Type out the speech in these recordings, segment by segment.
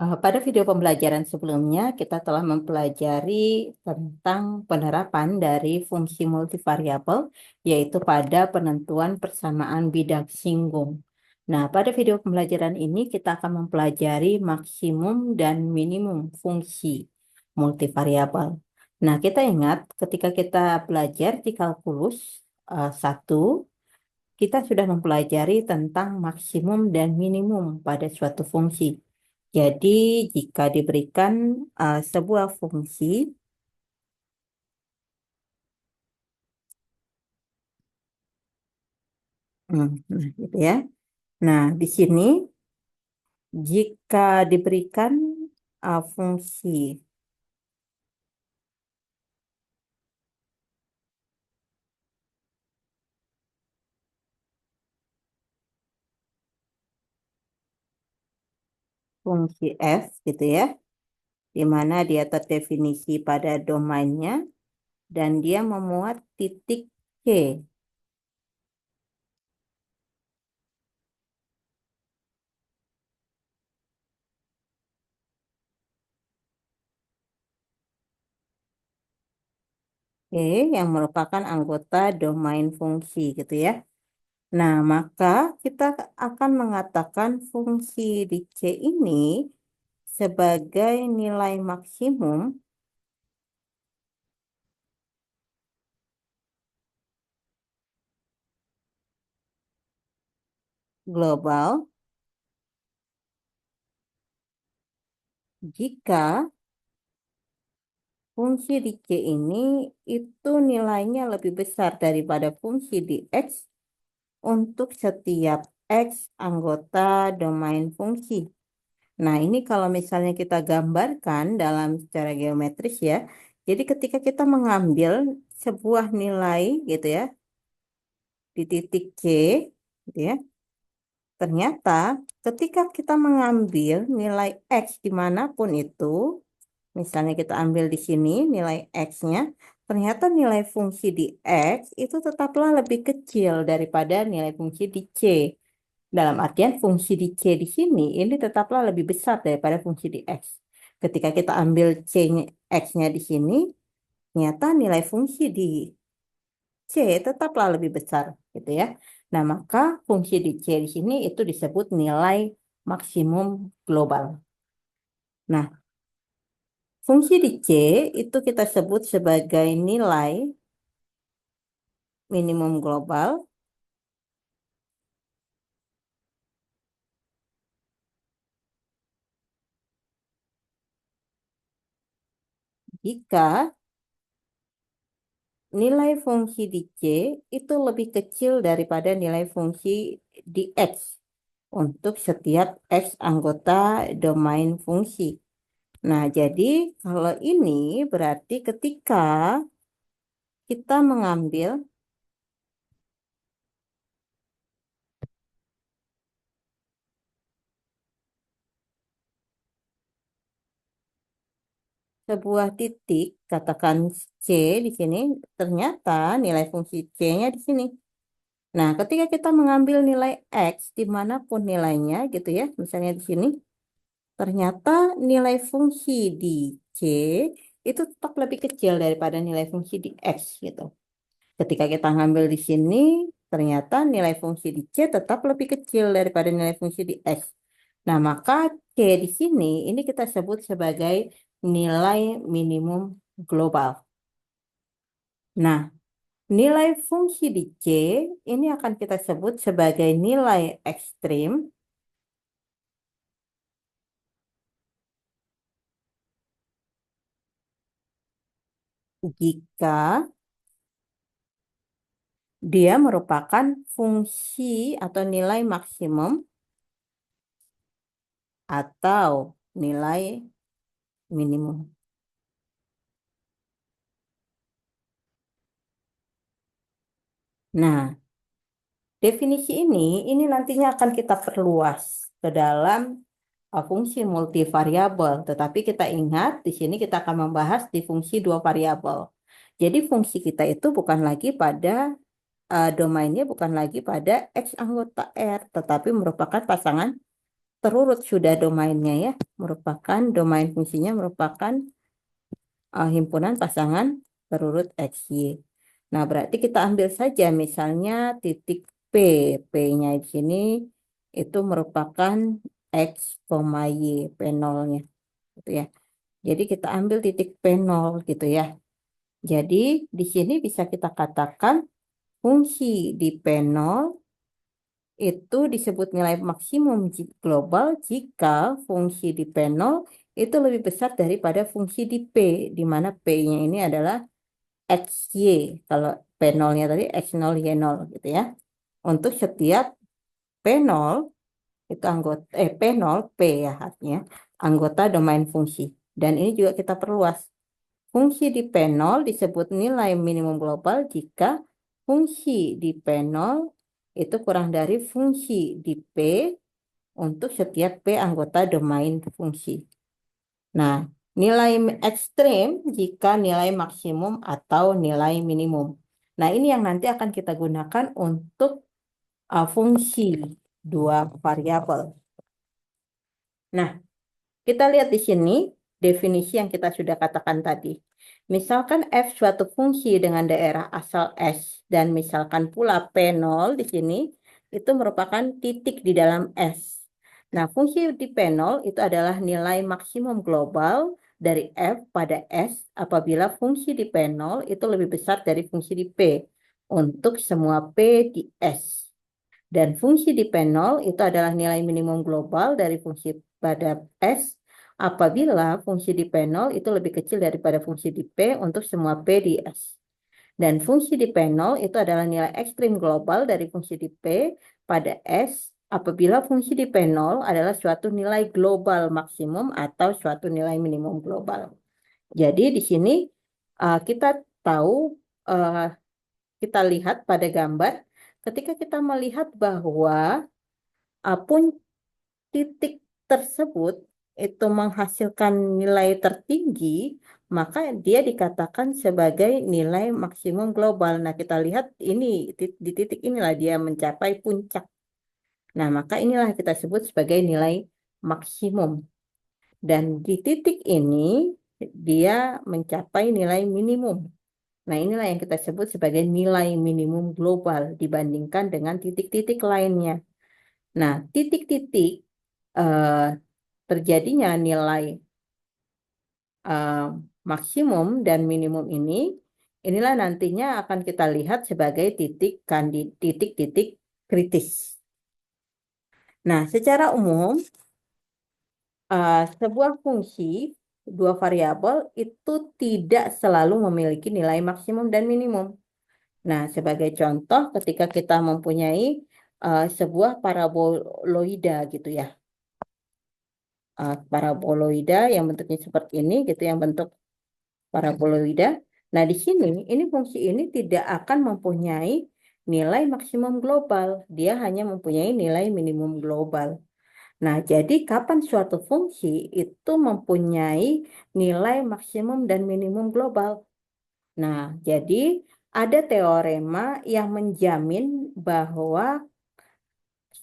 Pada video pembelajaran sebelumnya, kita telah mempelajari tentang penerapan dari fungsi multivariabel, yaitu pada penentuan persamaan bidang singgung. Nah, pada video pembelajaran ini kita akan mempelajari maksimum dan minimum fungsi multivariabel. Nah, kita ingat ketika kita belajar di kalkulus 1, kita sudah mempelajari tentang maksimum dan minimum pada suatu fungsi. Jadi, jika diberikan sebuah fungsi, nah, gitu ya. Nah, di sini jika diberikan fungsi fungsi f, gitu ya, di mana dia terdefinisi pada domainnya dan dia memuat titik c. C yang merupakan anggota domain fungsi, gitu ya. Nah, maka kita akan mengatakan fungsi di C ini sebagai nilai maksimum global jika fungsi di C ini itu nilainya lebih besar daripada fungsi di X untuk setiap X anggota domain fungsi. Nah, ini kalau misalnya kita gambarkan dalam secara geometris ya. Jadi ketika kita mengambil sebuah nilai gitu ya di titik C gitu ya. Ternyata ketika kita mengambil nilai X dimanapun itu, misalnya kita ambil di sini nilai X-nya, ternyata nilai fungsi di X itu tetaplah lebih kecil daripada nilai fungsi di C. Dalam artian fungsi di C di sini ini tetaplah lebih besar daripada fungsi di X. Ketika kita ambil C-nya, X-nya di sini, ternyata nilai fungsi di C tetaplah lebih besar, gitu ya. Nah, maka fungsi di C di sini itu disebut nilai maksimum global. Nah, fungsi di C itu kita sebut sebagai nilai minimum global jika nilai fungsi di C itu lebih kecil daripada nilai fungsi di X untuk setiap X anggota domain fungsi. Nah, jadi kalau ini berarti ketika kita mengambil sebuah titik, katakan C di sini, ternyata nilai fungsi C-nya di sini. Nah, ketika kita mengambil nilai X, dimanapun nilainya gitu ya, misalnya di sini, ternyata nilai fungsi di C itu tetap lebih kecil daripada nilai fungsi di X gitu. Ketika kita ngambil di sini, ternyata nilai fungsi di C tetap lebih kecil daripada nilai fungsi di X. Nah, maka C di sini ini kita sebut sebagai nilai minimum global. Nah, nilai fungsi di C ini akan kita sebut sebagai nilai ekstrim jika dia merupakan fungsi atau nilai maksimum atau nilai minimum. Nah, definisi ini nantinya akan kita perluas ke dalam fungsi multivariabel. Tetapi kita ingat di sini kita akan membahas di fungsi dua variabel. Jadi fungsi kita itu bukan lagi pada domainnya bukan lagi pada X anggota R, tetapi merupakan pasangan terurut sudah domainnya ya, merupakan domain fungsinya merupakan himpunan pasangan terurut X, Y. Nah, berarti kita ambil saja misalnya titik P. P-nya di sini itu merupakan X, Y, P0-nya. Gitu ya. Jadi kita ambil titik P0 gitu ya. Jadi di sini bisa kita katakan fungsi di P0 itu disebut nilai maksimum global jika fungsi di P0 itu lebih besar daripada fungsi di P, di mana P-nya ini adalah XY. Kalau P0-nya tadi X0, Y0 gitu ya. Untuk setiap P0 itu anggota P0 P ya artinya anggota domain fungsi. Dan ini juga kita perluas. Fungsi di P0 disebut nilai minimum global jika fungsi di P0 itu kurang dari fungsi di P untuk setiap P anggota domain fungsi. Nah, nilai ekstrim jika nilai maksimum atau nilai minimum. Nah, ini yang nanti akan kita gunakan untuk fungsi dua variabel. Nah, kita lihat di sini definisi yang kita sudah katakan tadi. Misalkan f suatu fungsi dengan daerah asal S dan misalkan pula P0 di sini itu merupakan titik di dalam S. Nah, fungsi di P0 itu adalah nilai maksimum global dari f pada S apabila fungsi di P0 itu lebih besar dari fungsi di P untuk semua P di S. Dan fungsi di P0 itu adalah nilai minimum global dari fungsi pada S apabila fungsi di P0 itu lebih kecil daripada fungsi di P untuk semua P di S. Dan fungsi di P0 itu adalah nilai ekstrim global dari fungsi di P pada S apabila fungsi di P0 adalah suatu nilai global maksimum atau suatu nilai minimum global. Jadi di sini kita tahu, uh, kita lihat pada gambar, ketika kita melihat bahwa pun titik tersebut itu menghasilkan nilai tertinggi, maka dia dikatakan sebagai nilai maksimum global. Nah, kita lihat ini di titik inilah dia mencapai puncak. Nah, maka inilah kita sebut sebagai nilai maksimum. Dan di titik ini dia mencapai nilai minimum. Nah, inilah yang kita sebut sebagai nilai minimum global dibandingkan dengan titik-titik lainnya. Nah, titik-titik eh, terjadinya nilai eh, maksimum dan minimum ini, inilah nantinya akan kita lihat sebagai titik-titik kritis. Nah, secara umum, sebuah fungsi dua variabel itu tidak selalu memiliki nilai maksimum dan minimum. Nah, sebagai contoh, ketika kita mempunyai sebuah paraboloida gitu ya, paraboloida yang bentuknya seperti ini gitu, yang bentuk paraboloida. Nah, di sini ini fungsi ini tidak akan mempunyai nilai maksimum global, dia hanya mempunyai nilai minimum global. Nah, jadi kapan suatu fungsi itu mempunyai nilai maksimum dan minimum global? Nah, jadi ada teorema yang menjamin bahwa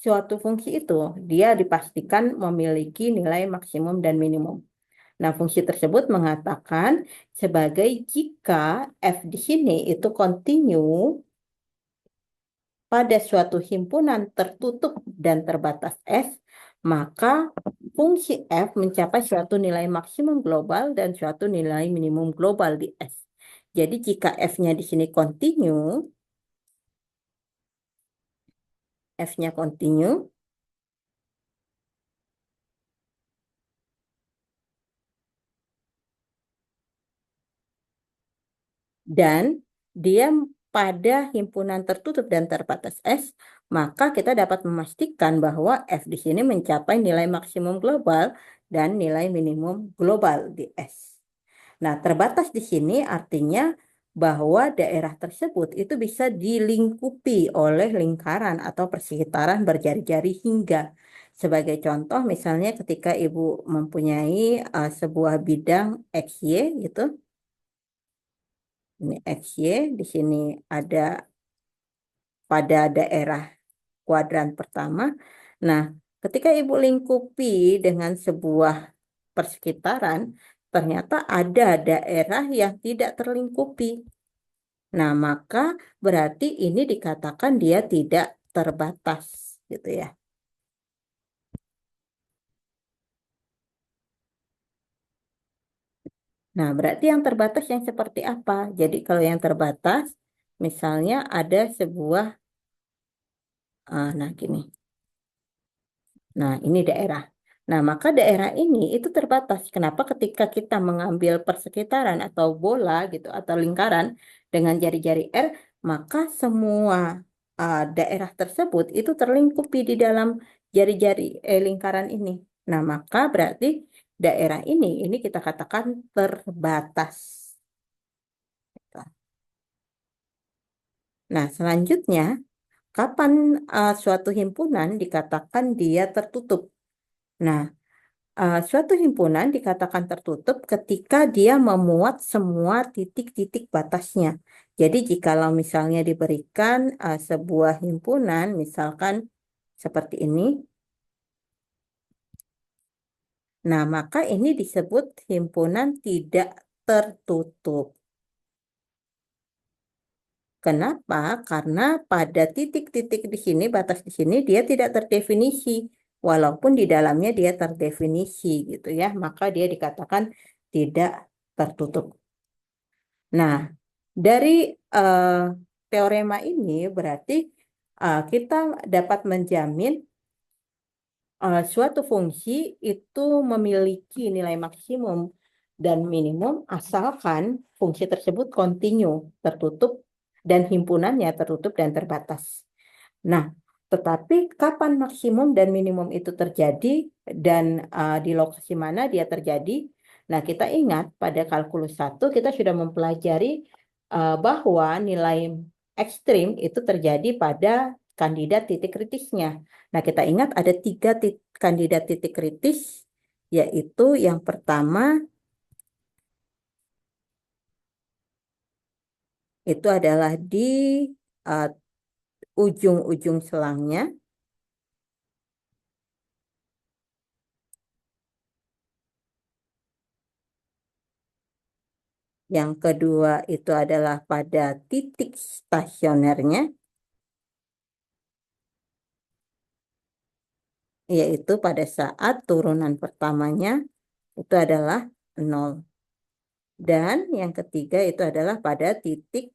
suatu fungsi itu dia dipastikan memiliki nilai maksimum dan minimum. Nah, fungsi tersebut mengatakan sebagai jika f di sini itu kontinu pada suatu himpunan tertutup dan terbatas S, maka fungsi f mencapai suatu nilai maksimum global dan suatu nilai minimum global di S. Jadi jika f-nya di sini kontinu, f-nya kontinu, dan dia pada himpunan tertutup dan terbatas S, maka kita dapat memastikan bahwa F di sini mencapai nilai maksimum global dan nilai minimum global di S. Nah, terbatas di sini artinya bahwa daerah tersebut itu bisa dilingkupi oleh lingkaran atau persekitaran berjari-jari hingga. Sebagai contoh, misalnya ketika Ibu mempunyai sebuah bidang XY gitu, ini XY, di sini ada pada daerah kuadran pertama. Nah, ketika Ibu lingkupi dengan sebuah persekitaran, ternyata ada daerah yang tidak terlingkupi. Nah, maka berarti ini dikatakan dia tidak terbatas, gitu ya. Nah, berarti yang terbatas yang seperti apa? Jadi kalau yang terbatas, misalnya ada sebuah, nah gini. Nah, ini daerah. Nah, maka daerah ini itu terbatas. Kenapa? Ketika kita mengambil persekitaran atau bola gitu atau lingkaran dengan jari-jari R, maka semua daerah tersebut itu terlingkupi di dalam jari-jari lingkaran ini. Nah, maka berarti daerah ini kita katakan terbatas. Nah, selanjutnya, kapan suatu himpunan dikatakan dia tertutup? Nah, suatu himpunan dikatakan tertutup ketika dia memuat semua titik-titik batasnya. Jadi, jikalau misalnya diberikan sebuah himpunan, misalkan seperti ini, nah maka ini disebut himpunan tidak tertutup. Kenapa? Karena pada titik-titik di sini, batas di sini, dia tidak terdefinisi. Walaupun di dalamnya dia terdefinisi gitu ya, maka dia dikatakan tidak tertutup. Nah, dari eh, teorema ini berarti kita dapat menjamin suatu fungsi itu memiliki nilai maksimum dan minimum asalkan fungsi tersebut kontinu, tertutup, dan himpunannya tertutup dan terbatas. Nah, tetapi kapan maksimum dan minimum itu terjadi dan di lokasi mana dia terjadi? Nah, kita ingat pada kalkulus 1 kita sudah mempelajari bahwa nilai ekstrim itu terjadi pada kandidat titik kritisnya. Nah, kita ingat ada tiga kandidat titik kritis, yaitu yang pertama itu adalah di uh, ujung-ujung selangnya. Yang kedua itu adalah pada titik stasionernya, yaitu pada saat turunan pertamanya itu adalah 0. Dan yang ketiga itu adalah pada titik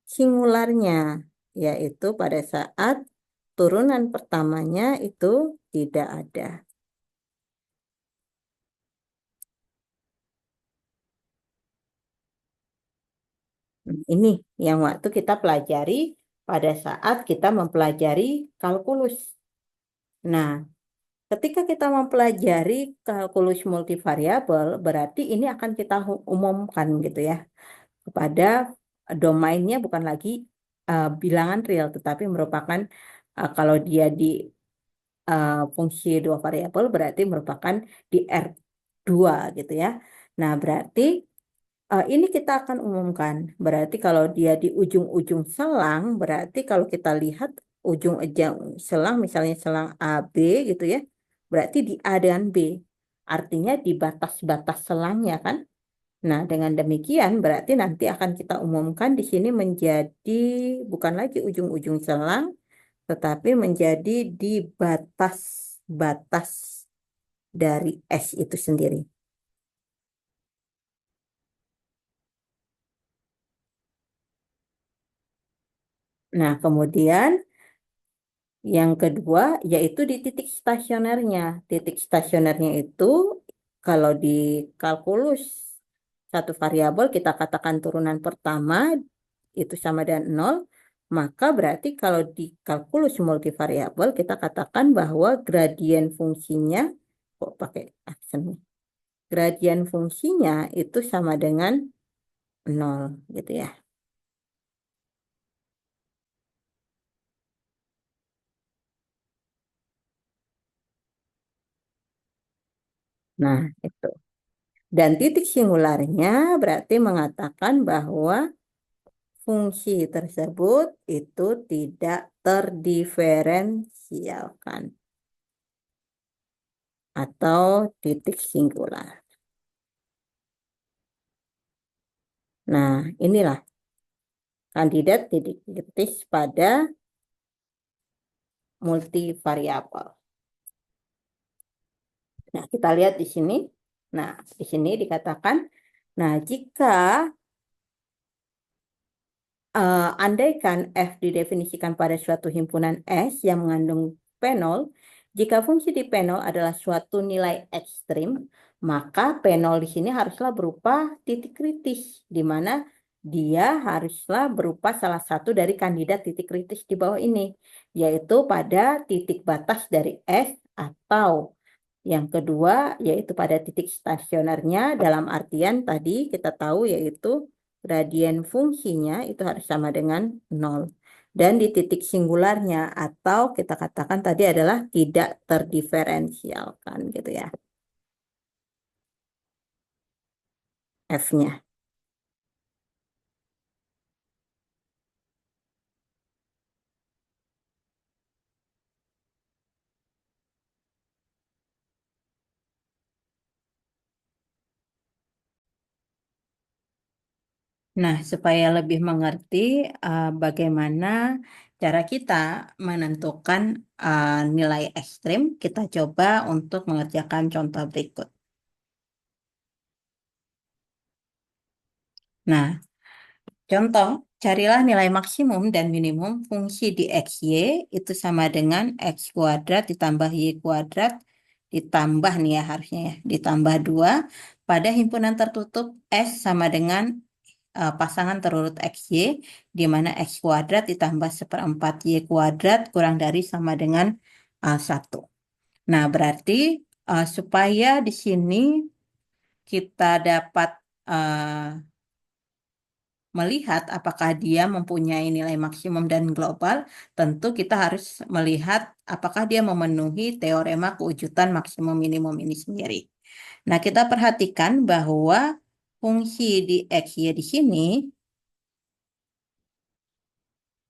singularnya, yaitu pada saat turunan pertamanya itu tidak ada. Ini yang waktu kita pelajari pada saat kita mempelajari kalkulus. Nah, ketika kita mempelajari kalkulus multivariabel, berarti ini akan kita umumkan gitu ya kepada domainnya bukan lagi bilangan real, tetapi merupakan kalau dia di fungsi dua variabel berarti merupakan di R2 gitu ya. Nah, berarti ini kita akan umumkan. Berarti kalau dia di ujung-ujung selang, berarti kalau kita lihat ujung-ujung selang, misalnya selang AB gitu ya, berarti di A dan B. Artinya di batas-batas selangnya kan. Nah, dengan demikian berarti nanti akan kita umumkan di sini menjadi bukan lagi ujung-ujung selang, tetapi menjadi di batas-batas dari S itu sendiri. Nah, kemudian yang kedua yaitu di titik stasionernya. Titik stasionernya itu kalau di kalkulus satu variabel kita katakan turunan pertama itu sama dengan 0, maka berarti kalau di kalkulus multivariabel kita katakan bahwa gradien fungsinya, kok pakai aksen, gradien fungsinya itu sama dengan 0 gitu ya. Nah, itu. Dan titik singularnya berarti mengatakan bahwa fungsi tersebut itu tidak terdiferensialkan. atau titik singular. Nah, inilah kandidat titik kritis pada multivariabel. Nah, kita lihat di sini. Nah, di sini dikatakan, nah jika andaikan F didefinisikan pada suatu himpunan S yang mengandung P0, jika fungsi di P0 adalah suatu nilai ekstrim, maka P0 di sini haruslah berupa titik kritis, di mana dia haruslah berupa salah satu dari kandidat titik kritis di bawah ini, yaitu pada titik batas dari S, atau yang kedua yaitu pada titik stasionernya, dalam artian tadi kita tahu yaitu gradien fungsinya itu harus sama dengan 0. Dan di titik singularnya atau kita katakan tadi adalah tidak terdiferensialkan gitu ya, F-nya. Nah, supaya lebih mengerti bagaimana cara kita menentukan nilai ekstrim, kita coba untuk mengerjakan contoh berikut. Nah, contoh, carilah nilai maksimum dan minimum fungsi di XY itu sama dengan X kuadrat ditambah Y kuadrat ditambah nih ya harusnya ya, ditambah 2 pada himpunan tertutup S sama dengan pasangan terurut XY, di mana X kuadrat ditambah seperempat Y kuadrat kurang dari sama dengan 1. Nah, berarti supaya di sini kita dapat melihat apakah dia mempunyai nilai maksimum dan global, tentu kita harus melihat apakah dia memenuhi teorema kewujudan maksimum minimum ini sendiri. Nah, kita perhatikan bahwa fungsi di X, Y di sini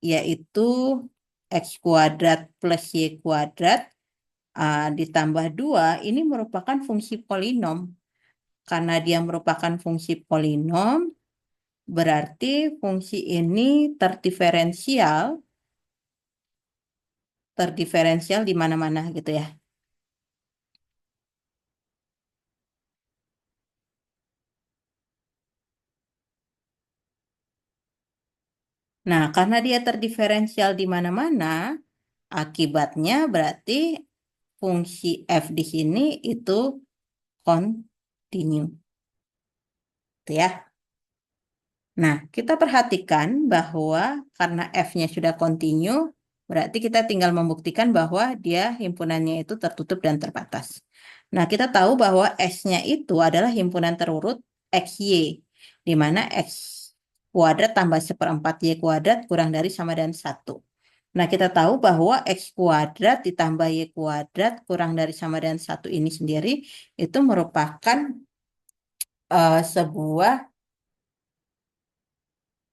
yaitu X kuadrat plus Y kuadrat ditambah 2 ini merupakan fungsi polinom. Karena dia merupakan fungsi polinom, berarti fungsi ini terdiferensial di mana-mana gitu ya. Nah, karena dia terdiferensial di mana-mana, akibatnya berarti fungsi F di sini itu kontinu. Gitu ya. Nah, kita perhatikan bahwa karena F-nya sudah kontinu, berarti kita tinggal membuktikan bahwa dia himpunannya itu tertutup dan terbatas. Nah, kita tahu bahwa S-nya itu adalah himpunan terurut XY, di mana X kuadrat tambah seperempat Y kuadrat kurang dari sama dengan 1. Nah, kita tahu bahwa X kuadrat ditambah Y kuadrat kurang dari sama dengan 1 ini sendiri itu merupakan sebuah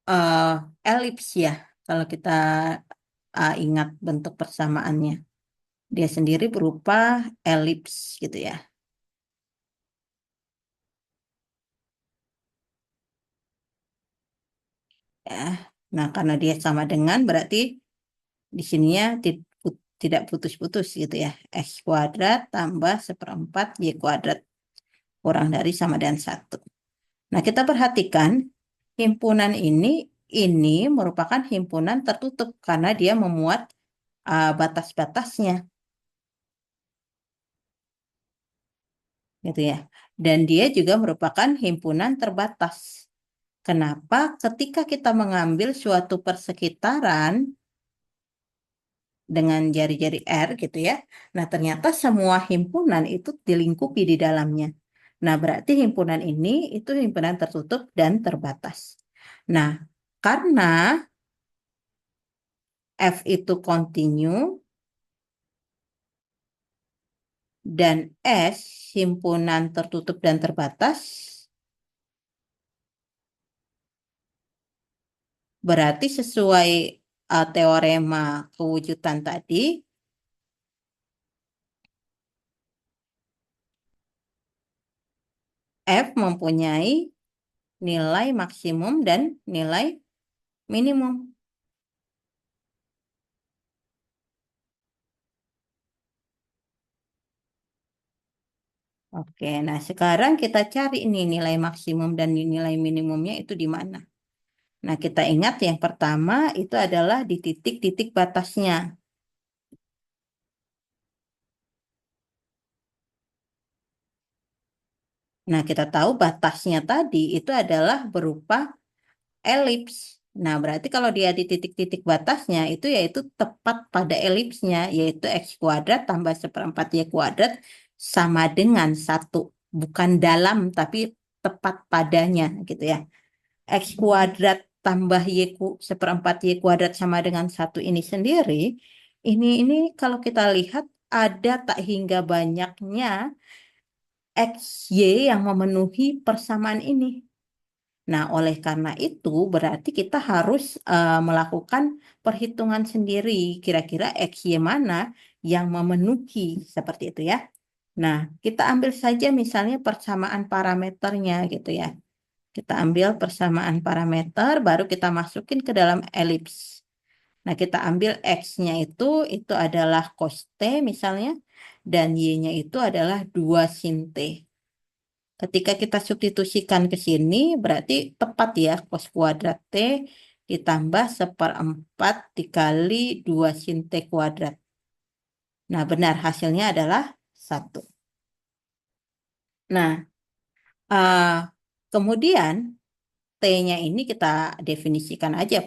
uh, elips ya, kalau kita ingat bentuk persamaannya. Dia sendiri berupa elips gitu ya. Ya. Nah, karena dia sama dengan berarti di sininya tidak putus-putus gitu ya. X kuadrat tambah seperempat Y kuadrat kurang dari sama dengan 1. Nah, kita perhatikan himpunan ini merupakan himpunan tertutup karena dia memuat batas-batasnya gitu ya. Dan dia juga merupakan himpunan terbatas. Kenapa? Ketika kita mengambil suatu persekitaran dengan jari-jari R gitu ya. Nah, ternyata semua himpunan itu dilingkupi di dalamnya. Nah, berarti himpunan ini itu himpunan tertutup dan terbatas. Nah, karena F itu kontinu dan S himpunan tertutup dan terbatas, berarti sesuai teorema kewujudan tadi, F mempunyai nilai maksimum dan nilai minimum. Oke, nah sekarang kita cari ini nilai maksimum dan nilai minimumnya itu di mana. Nah, kita ingat yang pertama itu adalah di titik-titik batasnya. Nah, kita tahu batasnya tadi itu adalah berupa elips. Nah, berarti kalau dia di titik-titik batasnya itu yaitu tepat pada elipsnya, yaitu x kuadrat tambah seperempat y kuadrat sama dengan 1. Bukan dalam, tapi tepat padanya gitu ya. X kuadrat tambah seperempat y kuadrat sama dengan 1 ini sendiri, ini kalau kita lihat ada tak hingga banyaknya XY yang memenuhi persamaan ini. Nah, oleh karena itu berarti kita harus melakukan perhitungan sendiri kira-kira XY mana yang memenuhi seperti itu ya. Nah, kita ambil saja misalnya persamaan parameternya gitu ya. Kita ambil persamaan parameter baru kita masukin ke dalam elips. Nah, kita ambil X-nya itu adalah cos T misalnya dan Y-nya itu adalah 2 sin T. Ketika kita substitusikan ke sini, berarti tepat ya, cos kuadrat T ditambah seperempat dikali 2 sin T kuadrat. Nah, benar hasilnya adalah 1. Nah, eh, kemudian T-nya ini kita definisikan aja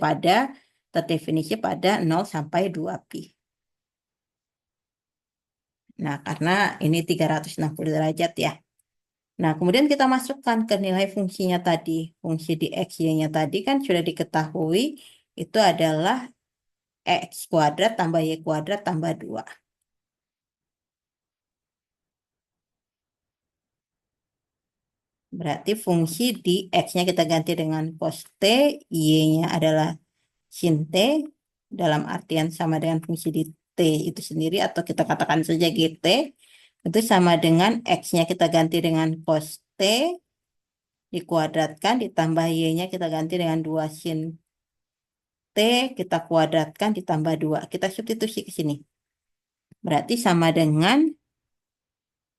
terdefinisi pada 0 sampai 2pi. Nah, karena ini 360 derajat ya. Nah, kemudian kita masukkan ke nilai fungsinya tadi. Fungsi di X, Y-nya tadi kan sudah diketahui itu adalah X kuadrat tambah Y kuadrat tambah 2. Berarti fungsi di X-nya kita ganti dengan cos T, Y-nya adalah sin T, dalam artian sama dengan fungsi di T itu sendiri, atau kita katakan saja GT, itu sama dengan X-nya kita ganti dengan cos T, dikuadratkan, ditambah Y-nya kita ganti dengan 2 sin T, kita kuadratkan ditambah 2. Kita substitusi ke sini. Berarti sama dengan,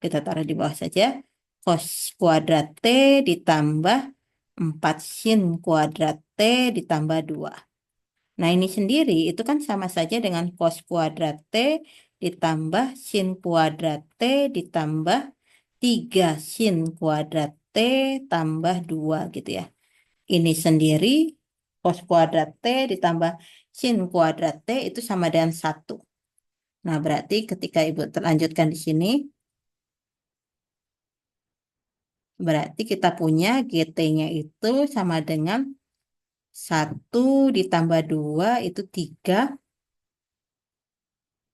kita taruh di bawah saja, cos kuadrat T ditambah 4 sin kuadrat T ditambah 2. Nah, ini sendiri itu kan sama saja dengan cos kuadrat T ditambah sin kuadrat T ditambah 3 sin kuadrat T tambah 2 gitu ya. Ini sendiri cos kuadrat T ditambah sin kuadrat T itu sama dengan 1. Nah, berarti ketika Ibu terlanjutkan di sini, berarti kita punya GT-nya itu sama dengan 1 ditambah 2 itu 3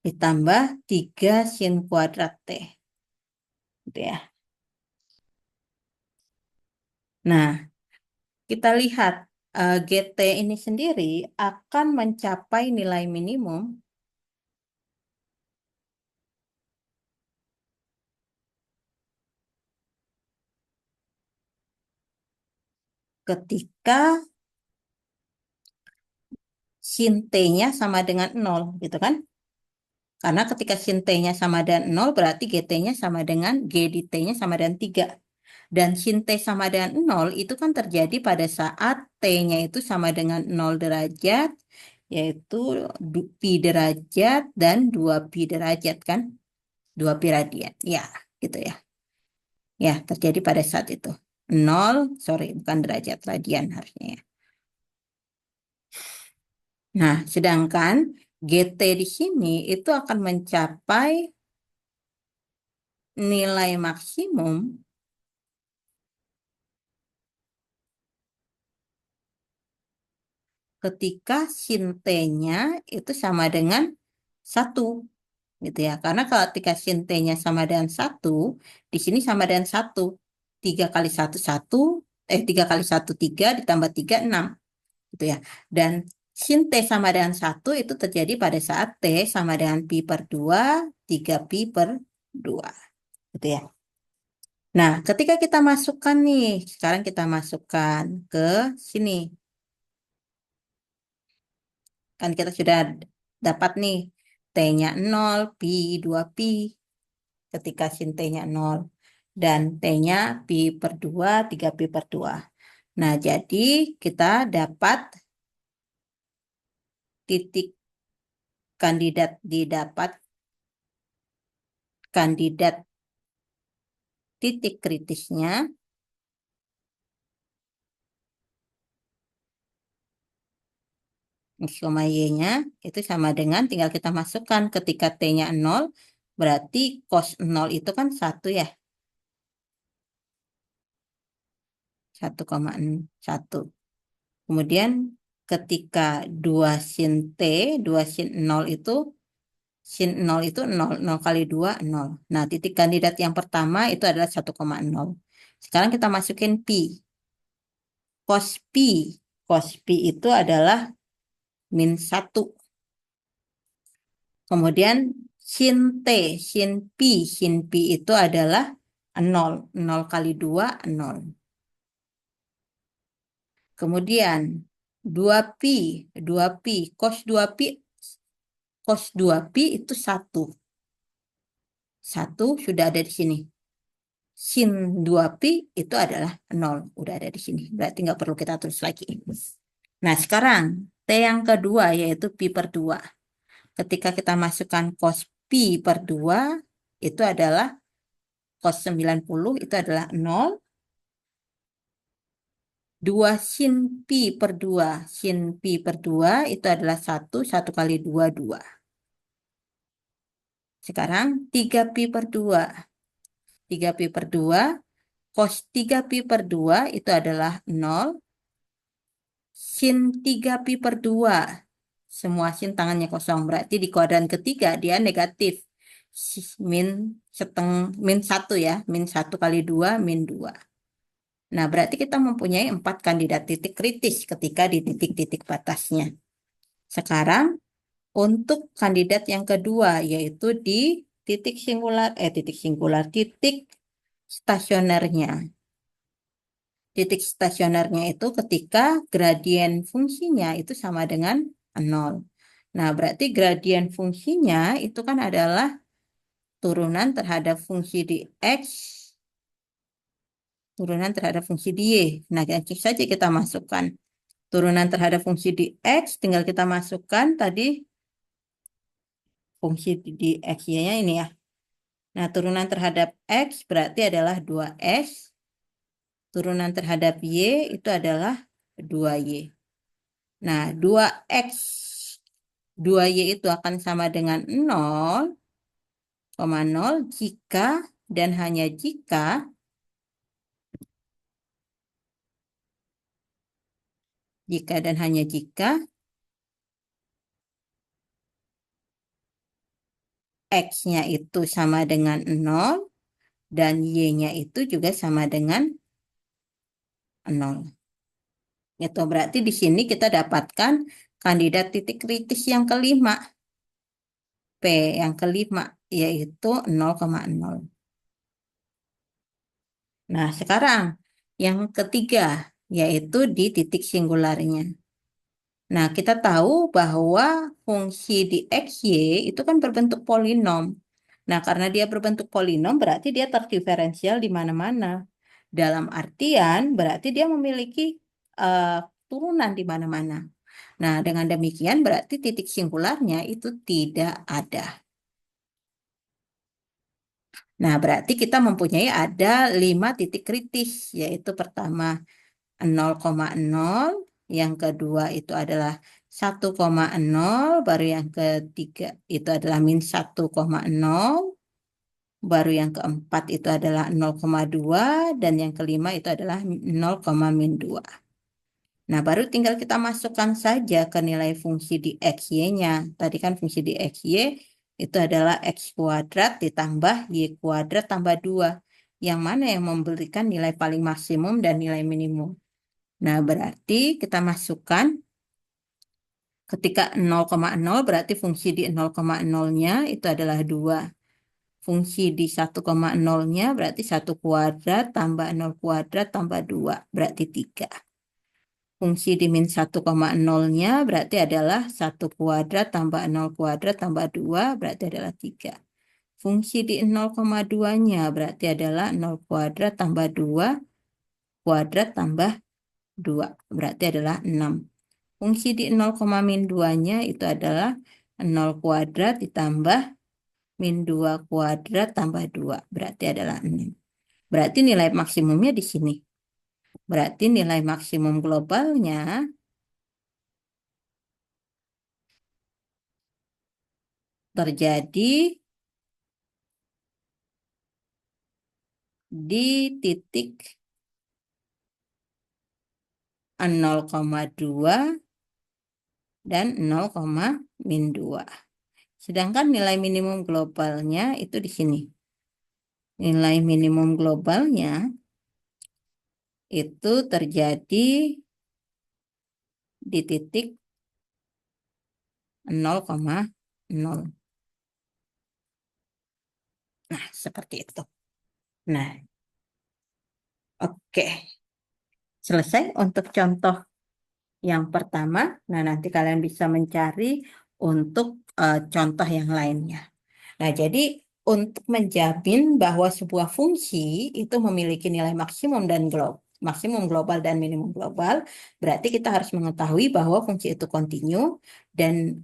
ditambah 3 sin kuadrat T. Gitu ya. Nah, kita lihat GT ini sendiri akan mencapai nilai minimum ketika sin T-nya sama dengan 0, gitu kan? Karena ketika sin T-nya sama dengan 0, berarti GT-nya sama dengan G di T-nya sama dengan 3. Dan sin T sama dengan 0 itu kan terjadi pada saat T-nya itu sama dengan 0 derajat, yaitu pi derajat dan 2pi derajat kan? 2pi radian. Ya, gitu ya. Ya, terjadi pada saat itu. 0, sorry, bukan derajat, radian harusnya ya. Nah, sedangkan GT di sini itu akan mencapai nilai maksimum ketika sin T-nya itu sama dengan 1 gitu ya. Karena kalau ketika sin T-nya sama dengan 1, di sini sama dengan 1. 3 kali 1, 1, 3 kali 1, 3, ditambah 3, 6 gitu ya. Dan sin T sama dengan 1 itu terjadi pada saat T sama dengan pi per 2, 3 pi per 2 gitu ya. Nah, ketika kita masukkan nih, sekarang kita masukkan ke sini. Kan kita sudah dapat nih, T-nya 0, pi 2pi. Ketika sin T-nya 0. Dan T-nya pi per 2, 3pi per 2. Nah, jadi kita dapat titik kandidat titik kritisnya X, Y-nya itu sama dengan tinggal kita masukkan ketika T-nya 0, berarti cos 0 itu kan 1 ya. 1,1. Kemudian ketika 2 sin T, 2 sin 0 itu sin 0 itu 0, 0 kali 2, 0. Nah, titik kandidat yang pertama itu adalah 1,0. Sekarang kita masukin pi. Cos pi. Cos pi itu adalah min 1. Kemudian sin T, sin pi itu adalah 0. 0 kali 2, 0. Kemudian 2pi, 2pi, cos 2pi itu 1. 1 sudah ada di sini. Sin 2pi itu adalah 0. Udah ada di sini. Berarti nggak perlu kita tulis lagi. Nah, sekarang T yang kedua yaitu pi per 2. Ketika kita masukkan cos pi per 2, itu adalah cos 90 itu adalah 0. 2 sin pi per 2. Sin pi per 2 itu adalah 1. 1 kali 2, 2. Sekarang 3pi per 2. 3pi per 2. Cos 3pi per 2 itu adalah 0. Sin 3pi per 2. Semua sin tangannya kosong. Berarti di kuadran ketiga dia negatif. Min min 1 ya. Min 1 kali 2, min 2. Nah, berarti kita mempunyai 4 kandidat titik kritis ketika di titik-titik batasnya. Sekarang, untuk kandidat yang kedua, yaitu di titik titik stasionernya. Titik stasionernya itu ketika gradien fungsinya itu sama dengan 0. Nah, berarti gradien fungsinya itu kan adalah turunan terhadap fungsi di X, turunan terhadap fungsi di Y. Nah, langsung saja kita masukkan. Turunan terhadap fungsi di X, tinggal kita masukkan tadi fungsi di X-nya ini ya. Nah, turunan terhadap X berarti adalah 2X. Turunan terhadap Y itu adalah 2Y. Nah, 2X, 2Y itu akan sama dengan 0,0 jika dan hanya jika dan hanya jika X-nya itu sama dengan 0 dan Y-nya itu juga sama dengan 0. Itu berarti di sini kita dapatkan kandidat titik kritis yang kelima. P yang kelima yaitu 0,0. Nah, sekarang yang ketiga yaitu di titik singularnya. Nah, kita tahu bahwa fungsi di XY itu kan berbentuk polinom. Nah, karena dia berbentuk polinom berarti dia terdiferensial di mana-mana. Dalam artian berarti dia memiliki turunan di mana-mana. Nah, dengan demikian berarti titik singularnya itu tidak ada. Nah, berarti kita mempunyai ada 5 titik kritis, yaitu pertama 0,0, yang kedua itu adalah 1,0, baru yang ketiga itu adalah min 1,0, baru yang keempat itu adalah 0,2, dan yang kelima itu adalah 0, min 2. Nah, baru tinggal kita masukkan saja ke nilai fungsi di XY-nya. Tadi kan fungsi di XY itu adalah X kuadrat ditambah Y kuadrat tambah 2. Yang mana yang memberikan nilai paling maksimum dan nilai minimum. Nah, berarti kita masukkan ketika 0,0 berarti fungsi di 0,0-nya itu adalah 2. fungsi di 1,0-nya berarti 1 kuadrat tambah 0 kuadrat tambah 2 berarti 3. Fungsi di min 1,0-nya berarti adalah 1 kuadrat tambah 0 kuadrat tambah 2 berarti adalah 3. Fungsi di 0,2-nya berarti adalah 0 kuadrat tambah 2 kuadrat tambah 2 berarti adalah 6. Fungsi di 0,-2-nya itu adalah 0 kuadrat ditambah min 2 kuadrat tambah 2 berarti adalah 6. Berarti nilai maksimumnya di sini. Berarti nilai maksimum globalnya terjadi di titik 0,2 dan 0,-2. Sedangkan nilai minimum globalnya itu di sini. Nilai minimum globalnya itu terjadi di titik 0,0. Nah, seperti itu. Nah, oke. Selesai untuk contoh yang pertama. Nah, nanti kalian bisa mencari untuk contoh yang lainnya. Nah, jadi untuk menjamin bahwa sebuah fungsi itu memiliki nilai maksimum global dan minimum global, berarti kita harus mengetahui bahwa fungsi itu kontinu dan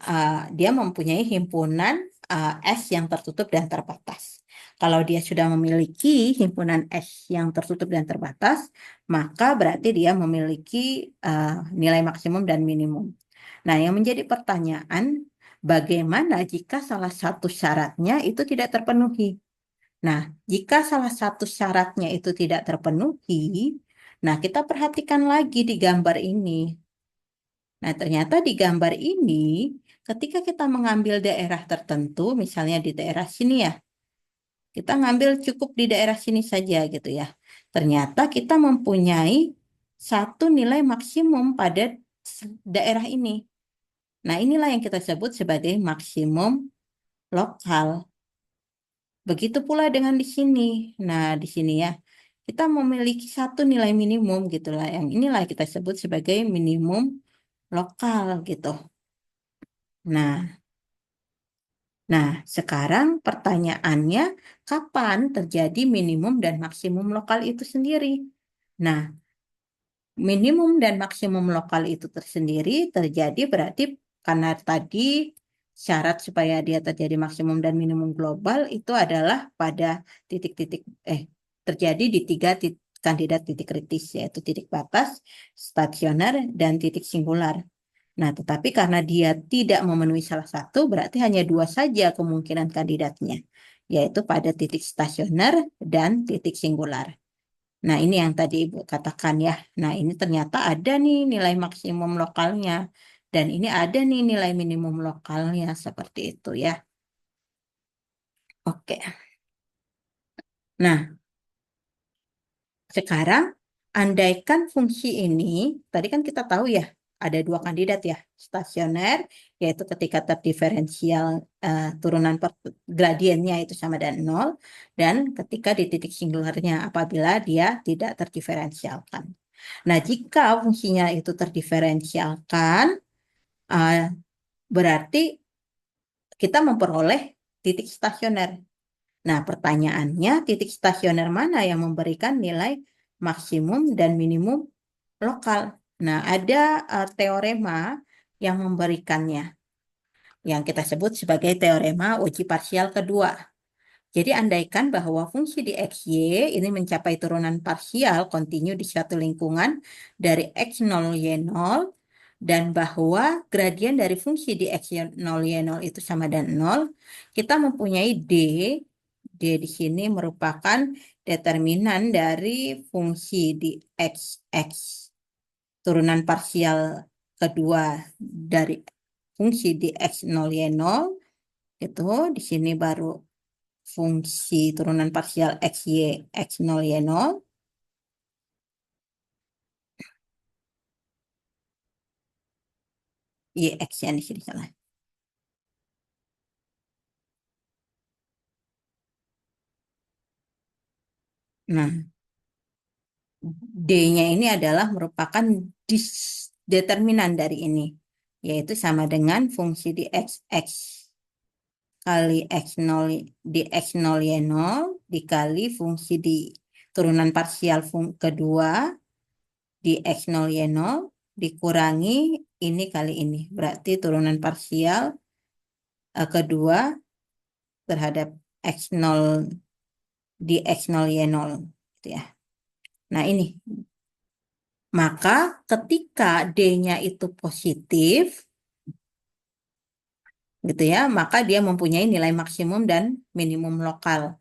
dia mempunyai himpunan S yang tertutup dan terbatas. Kalau dia sudah memiliki himpunan S yang tertutup dan terbatas, maka berarti dia memiliki nilai maksimum dan minimum. Nah, yang menjadi pertanyaan, bagaimana jika salah satu syaratnya itu tidak terpenuhi? Nah, jika salah satu syaratnya itu tidak terpenuhi, nah kita perhatikan lagi di gambar ini. Nah, ternyata di gambar ini, ketika kita mengambil daerah tertentu, misalnya di daerah sini ya, kita ngambil cukup di daerah sini saja gitu ya. Ternyata kita mempunyai satu nilai maksimum pada daerah ini. Nah, inilah yang kita sebut sebagai maksimum lokal. Begitu pula dengan di sini. Nah, di sini ya, kita memiliki satu nilai minimum gitulah. Yang inilah kita sebut sebagai minimum lokal gitu. Nah, sekarang pertanyaannya, kapan terjadi minimum dan maksimum lokal itu sendiri? Nah, minimum dan maksimum lokal itu tersendiri terjadi berarti karena tadi syarat supaya dia terjadi maksimum dan minimum global itu adalah pada titik-titik terjadi di tiga kandidat titik kritis, yaitu titik batas, stasioner, dan titik singular. Nah, tetapi karena dia tidak memenuhi salah satu, berarti hanya dua saja kemungkinan kandidatnya, yaitu pada titik stasioner dan titik singular. Nah, ini yang tadi Ibu katakan ya. Nah, ini ternyata ada nih nilai maksimum lokalnya. Dan ini ada nih nilai minimum lokalnya seperti itu ya. Oke. Nah, sekarang andaikan fungsi ini, tadi kan kita tahu ya, ada dua kandidat ya. Stasioner, yaitu ketika terdiferensial turunan gradiennya itu sama dengan 0. Dan ketika di titik singularnya apabila dia tidak terdiferensialkan. Nah, jika fungsinya itu terdiferensialkan, uh, berarti kita memperoleh titik stasioner. Nah, pertanyaannya, titik stasioner mana yang memberikan nilai maksimum dan minimum lokal? Nah, ada teorema yang memberikannya, yang kita sebut sebagai teorema uji parsial kedua. Jadi andaikan bahwa fungsi di XY ini mencapai turunan parsial kontinu di suatu lingkungan dari X0 Y0 dan bahwa gradien dari fungsi di X0 Y0 itu sama dengan 0, kita mempunyai D. D di sini merupakan determinan dari fungsi di XX turunan parsial kedua dari fungsi di X0 Y0 itu di sini baru fungsi turunan parsial XY, X0, Y0. YX yang di sini salah. Nah, D-nya ini adalah merupakan determinan dari ini, yaitu sama dengan fungsi di X kali X0 di X0 Y0 dikali fungsi di turunan parsial kedua di X0 Y0 dikurangi ini kali ini. Berarti turunan parsial kedua terhadap X0 di X0 Y0 gitu ya. Nah, ini. Maka ketika D-nya itu positif gitu ya, maka dia mempunyai nilai maksimum dan minimum lokal.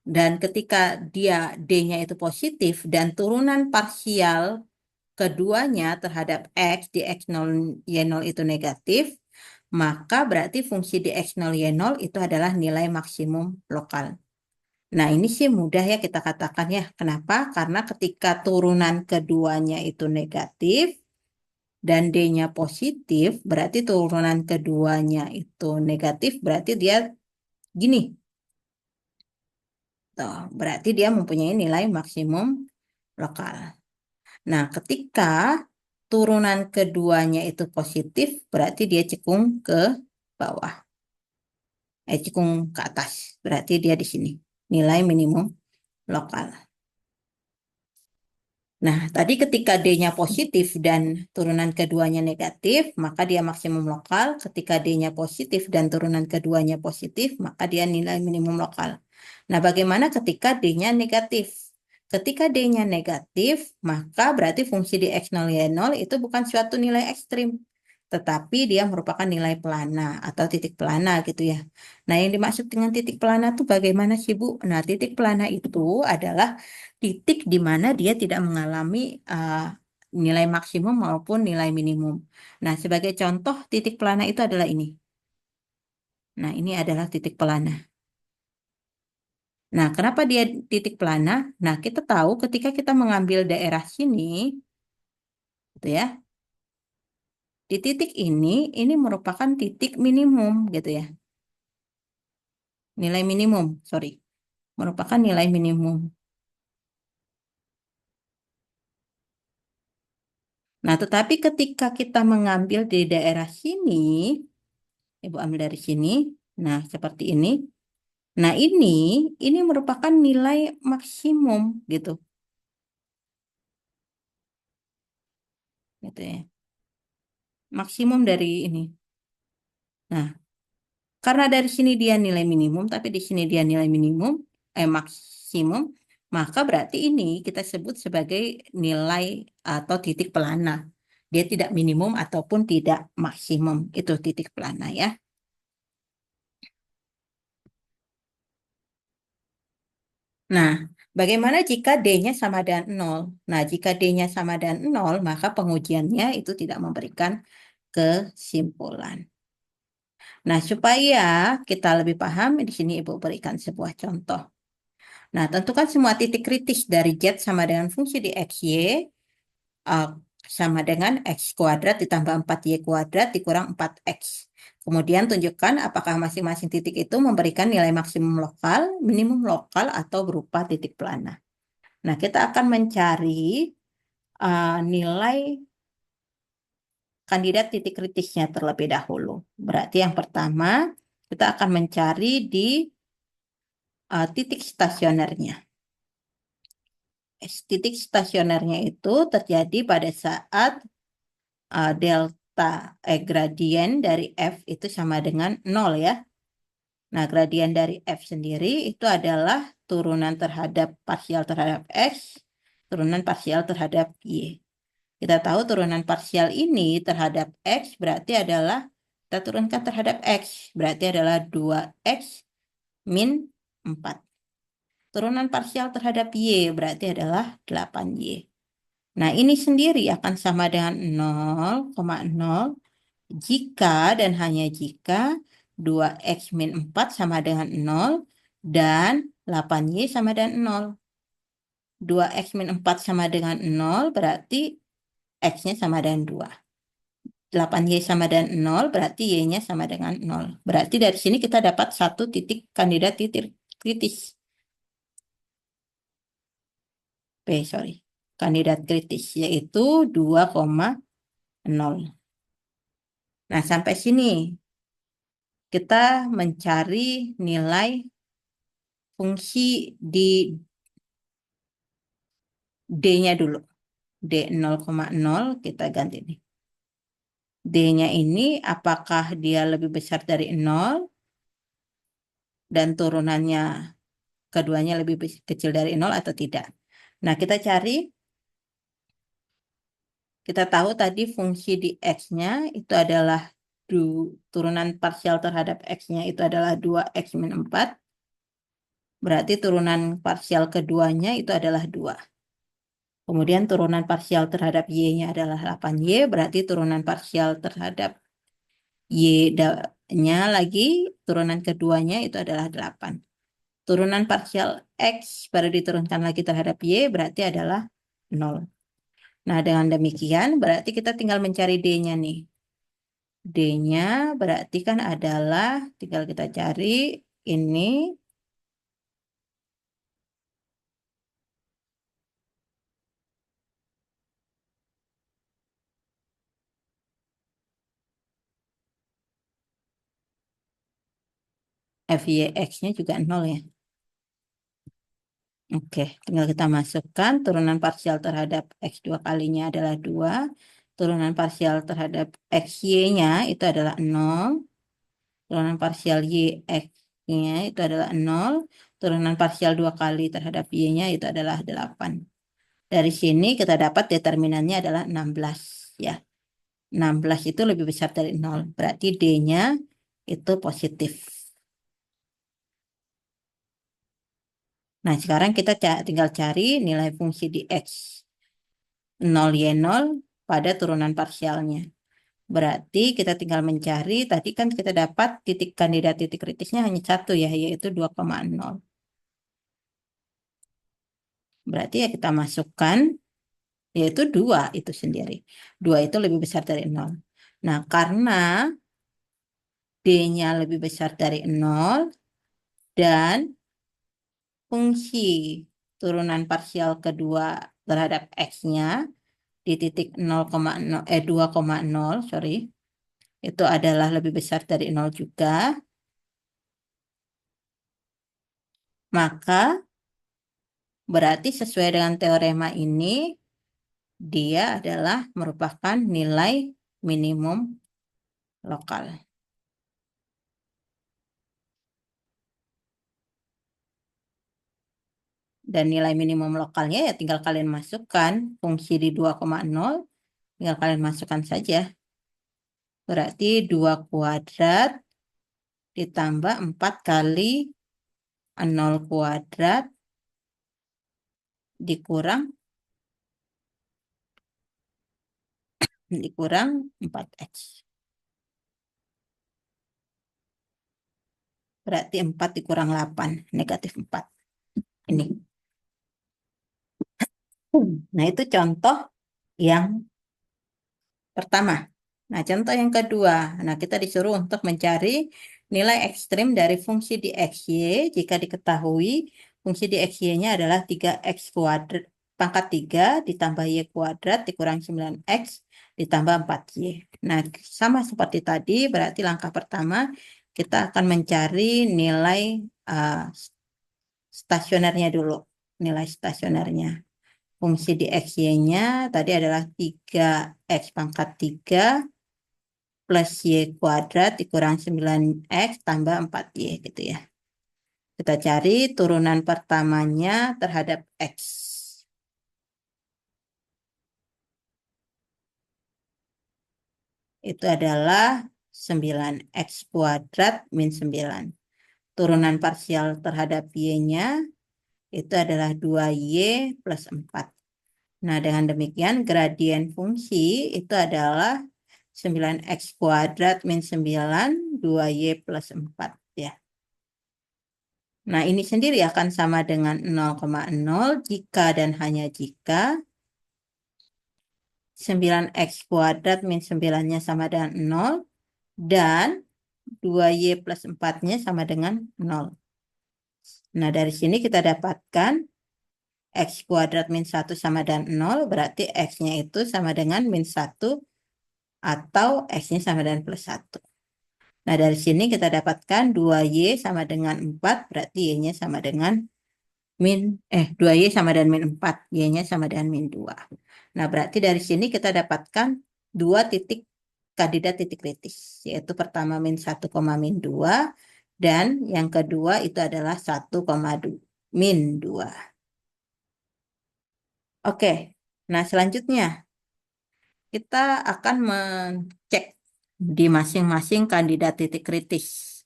Dan ketika dia D-nya itu positif dan turunan parsial keduanya terhadap X di X0 Y0 itu negatif, maka berarti fungsi di X0 Y0 itu adalah nilai maksimum lokal. Nah, ini sih mudah ya kita katakan ya. Kenapa? Karena ketika turunan keduanya itu negatif dan D-nya positif, berarti turunan keduanya itu negatif, berarti dia gini. Tuh, berarti dia mempunyai nilai maksimum lokal. Nah, ketika turunan keduanya itu positif, berarti dia cekung ke bawah. Cekung ke atas. Berarti dia di sini. Nilai minimum lokal. Nah, tadi ketika D-nya positif dan turunan keduanya negatif, maka dia maksimum lokal. Ketika D-nya positif dan turunan keduanya positif, maka dia nilai minimum lokal. Nah, bagaimana ketika D-nya negatif? Ketika D-nya negatif, maka berarti fungsi di X0, Y0 itu bukan suatu nilai ekstrim, tetapi dia merupakan nilai pelana atau titik pelana gitu ya. Nah, yang dimaksud dengan titik pelana itu bagaimana sih, Bu? Nah, titik pelana itu adalah titik di mana dia tidak mengalami nilai maksimum maupun nilai minimum. Nah, sebagai contoh titik pelana itu adalah ini. Nah, ini adalah titik pelana. Nah, kenapa dia titik pelana? Nah, kita tahu ketika kita mengambil daerah sini, gitu ya, di titik ini merupakan titik minimum, gitu ya. Nilai minimum, sorry, merupakan nilai minimum. Nah, tetapi ketika kita mengambil di daerah sini, Ibu ambil dari sini, nah seperti ini. Nah, ini merupakan nilai maksimum, gitu. Gitu ya. Maksimum dari ini. Nah, karena dari sini dia nilai minimum, tapi di sini dia nilai minimum, maksimum, maka berarti ini kita sebut sebagai nilai atau titik pelana. Dia tidak minimum ataupun tidak maksimum. Itu titik pelana ya. Nah, bagaimana jika D-nya sama dengan 0? Nah, jika D-nya sama dengan 0, maka pengujiannya itu tidak memberikan kesimpulan. Nah, supaya kita lebih paham, di sini Ibu berikan sebuah contoh. Nah, tentukan semua titik kritis dari Z sama dengan fungsi di XY uh, sama dengan X kuadrat ditambah 4Y kuadrat dikurang 4X. Kemudian tunjukkan apakah masing-masing titik itu memberikan nilai maksimum lokal, minimum lokal, atau berupa titik pelana. Nah, kita akan mencari nilai kandidat titik kritisnya terlebih dahulu. Berarti yang pertama, kita akan mencari di titik stasionernya. Titik stasionernya itu terjadi pada saat delta gradien dari F itu sama dengan 0 ya. Nah, gradien dari F sendiri itu adalah turunan terhadap parsial terhadap X, turunan parsial terhadap Y. Kita tahu turunan parsial ini terhadap X berarti adalah, kita turunkan terhadap X, berarti adalah 2X min 4. Turunan parsial terhadap Y berarti adalah 8Y. Nah, ini sendiri akan sama dengan 0,0 jika dan hanya jika 2X min 4 sama dengan 0 dan 8Y sama dengan 0. 2X min 4 sama dengan 0 berarti X-nya sama dengan 2. 8Y sama dengan 0 berarti Y-nya sama dengan 0. Berarti dari sini kita dapat satu titik kandidat titik kritis. sorry, kandidat kritis, yaitu 2,0. Nah, sampai sini kita mencari nilai fungsi di D-nya dulu. D 0,0 kita ganti nih. D-nya ini apakah dia lebih besar dari 0 dan turunannya keduanya lebih kecil dari 0 atau tidak. Nah, kita cari. Kita tahu tadi fungsi di X-nya itu adalah turunan parsial terhadap X-nya itu adalah 2X min 4. Berarti turunan parsial keduanya itu adalah 2. Kemudian turunan parsial terhadap Y-nya adalah 8Y. Berarti turunan parsial terhadap Y-nya lagi, turunan keduanya itu adalah 8. Turunan parsial X baru diturunkan lagi terhadap Y berarti adalah 0. Nah, dengan demikian berarti kita tinggal mencari D-nya nih. D-nya berarti kan adalah, tinggal kita cari ini, FYX-nya juga 0 ya. Oke, tinggal kita masukkan turunan parsial terhadap X 2 kalinya adalah 2. Turunan parsial terhadap XY-nya itu adalah 0. Turunan parsial YX-nya itu adalah 0. Turunan parsial 2 kali terhadap Y-nya itu adalah 8. Dari sini kita dapat determinannya adalah 16 ya. 16 itu lebih besar dari 0. Berarti D-nya itu positif. Nah, sekarang kita tinggal cari nilai fungsi di X 0Y0 pada turunan parsialnya. Berarti kita tinggal mencari, tadi kan kita dapat titik kandidat titik kritisnya hanya satu ya, yaitu 2,0. Berarti ya kita masukkan, yaitu 2 itu sendiri. 2 itu lebih besar dari 0. Nah, karena D-nya lebih besar dari 0 dan fungsi turunan parsial kedua terhadap X-nya di titik 2,0, sorry, itu adalah lebih besar dari 0 juga, maka berarti sesuai dengan teorema ini, dia adalah merupakan nilai minimum lokal. Dan nilai minimum lokalnya ya tinggal kalian masukkan fungsi di 2,0, tinggal kalian masukkan saja. Berarti 2 kuadrat ditambah 4 kali 0 kuadrat dikurang 4X. Berarti 4 dikurang 8, negatif 4. Ini. Nah, itu contoh yang pertama. Nah, contoh yang kedua. Nah, kita disuruh untuk mencari nilai ekstrim dari fungsi di XY jika diketahui fungsi di XY-nya adalah 3X kuadrat pangkat 3 ditambah Y kuadrat dikurang 9X ditambah 4Y. Nah, sama seperti tadi, berarti langkah pertama kita akan mencari nilai stasionernya dulu. Nilai stasionernya. Fungsi di XY-nya tadi adalah 3X pangkat 3 plus Y kuadrat dikurang 9X tambah 4Y gitu ya. Kita cari turunan pertamanya terhadap X. Itu adalah 9X kuadrat min 9. Turunan parsial terhadap Y-nya itu adalah 2Y plus 4. Nah, dengan demikian gradien fungsi itu adalah 9X kuadrat min 9, 2Y plus 4 ya. Nah, ini sendiri akan sama dengan 0,0 jika dan hanya jika 9X kuadrat min 9-nya sama dengan 0 dan 2Y plus 4-nya sama dengan 0. Nah, dari sini kita dapatkan X kuadrat min 1 sama dengan 0, berarti X-nya itu sama dengan min 1 atau X-nya sama dengan plus 1. Nah, dari sini kita dapatkan 2Y sama dengan 4, berarti Y-nya sama dengan 2Y sama dengan min 4, Y-nya sama dengan min 2. Nah, berarti dari sini kita dapatkan dua titik kandidat titik kritis, yaitu pertama min 1, min 2, dan yang kedua itu adalah 1, min 2. Oke, nah selanjutnya kita akan mengecek di masing-masing kandidat titik kritis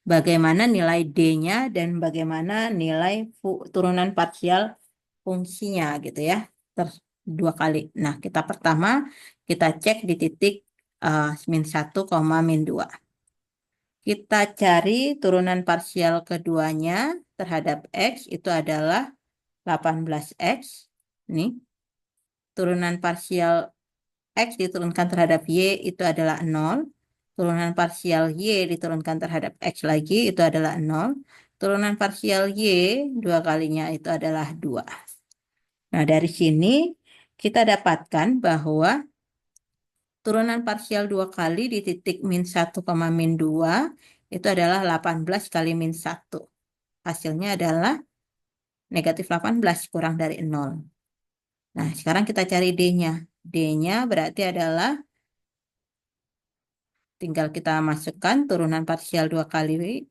bagaimana nilai D-nya dan bagaimana nilai turunan parsial fungsinya gitu ya. Dua kali. Nah, kita pertama kita cek di titik min 1, min 2. Kita cari turunan parsial keduanya terhadap X itu adalah 18X. Nih, turunan parsial X diturunkan terhadap Y itu adalah 0. Turunan parsial Y diturunkan terhadap X lagi itu adalah 0. Turunan parsial Y dua kalinya itu adalah 2. Nah, dari sini kita dapatkan bahwa turunan parsial dua kali di titik min 1, min 2 itu adalah 18 kali min 1. Hasilnya adalah negatif 18 kurang dari 0. Nah, sekarang kita cari D-nya. D-nya berarti adalah tinggal kita masukkan turunan parsial dua kali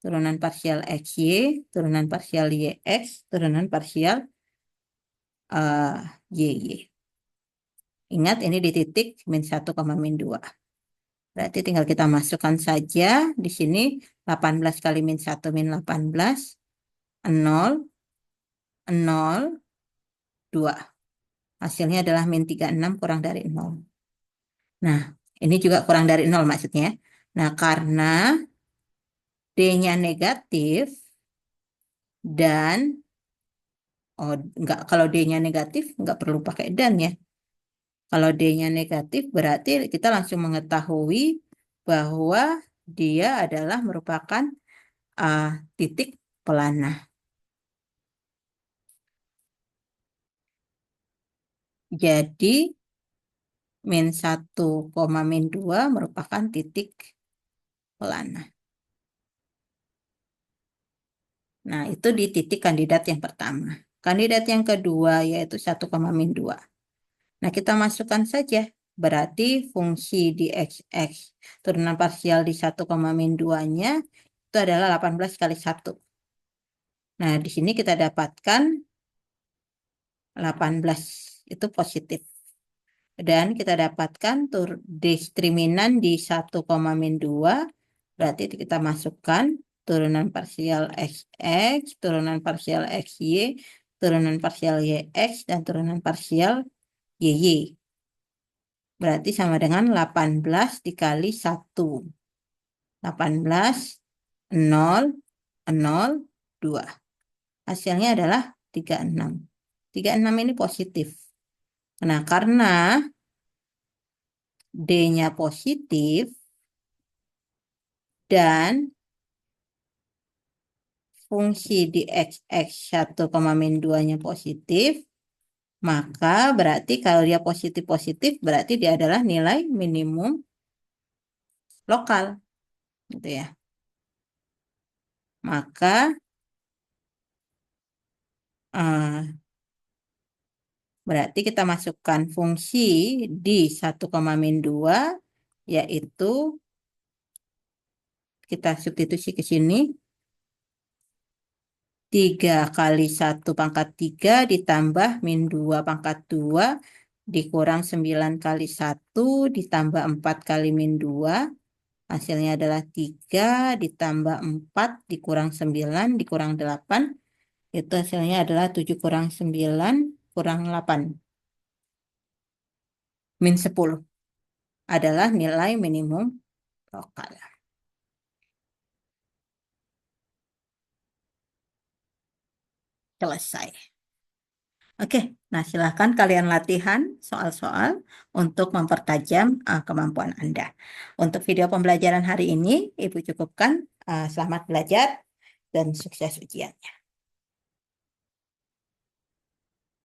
turunan parsial XY, turunan parsial YX, turunan parsial YY. Ingat ini di titik min 1, min 2. Berarti tinggal kita masukkan saja di sini 18 kali min 1 min 18, 0, 0, 2. Hasilnya adalah min 36 kurang dari 0. Nah, ini juga kurang dari 0 maksudnya. Nah, karena D-nya negatif dan kalau D-nya negatif nggak perlu pakai dan ya. Kalau D-nya negatif berarti kita langsung mengetahui bahwa dia adalah merupakan titik pelana. Jadi min 1, min 2 merupakan titik pelana. Nah, itu di titik kandidat yang pertama. Kandidat yang kedua yaitu 1, min 2. Nah, kita masukkan saja. Berarti fungsi di XX turunan parsial di 1, min 2-nya itu adalah 18 kali 1. Nah, di sini kita dapatkan 18 itu positif. Dan kita dapatkan diskriminan di 1, min 2. Berarti kita masukkan turunan parsial XX, turunan parsial XY, turunan parsial YX, dan turunan parsial YY. Berarti sama dengan 18 dikali 1. 18, 0, 0, 2. Hasilnya adalah 36. 36 ini positif. Nah, karena D-nya positif dan fungsi di XX 1, min 2-nya positif, maka berarti kalau dia positif-positif berarti dia adalah nilai minimum lokal. Gitu ya. Maka berarti kita masukkan fungsi di 1, min 2 yaitu kita substitusi ke sini 3 kali 1 pangkat 3 ditambah min 2 pangkat 2 dikurang 9 kali 1 ditambah 4 kali min 2. Hasilnya adalah 3 ditambah 4 dikurang 9 dikurang 8. Itu hasilnya adalah 7 kurang 9 kurang 8. Min 10 adalah nilai minimum lokal. Selesai. Oke, nah silahkan kalian latihan soal-soal untuk mempertajam kemampuan Anda. Untuk video pembelajaran hari ini, Ibu cukupkan. Selamat belajar dan sukses ujiannya.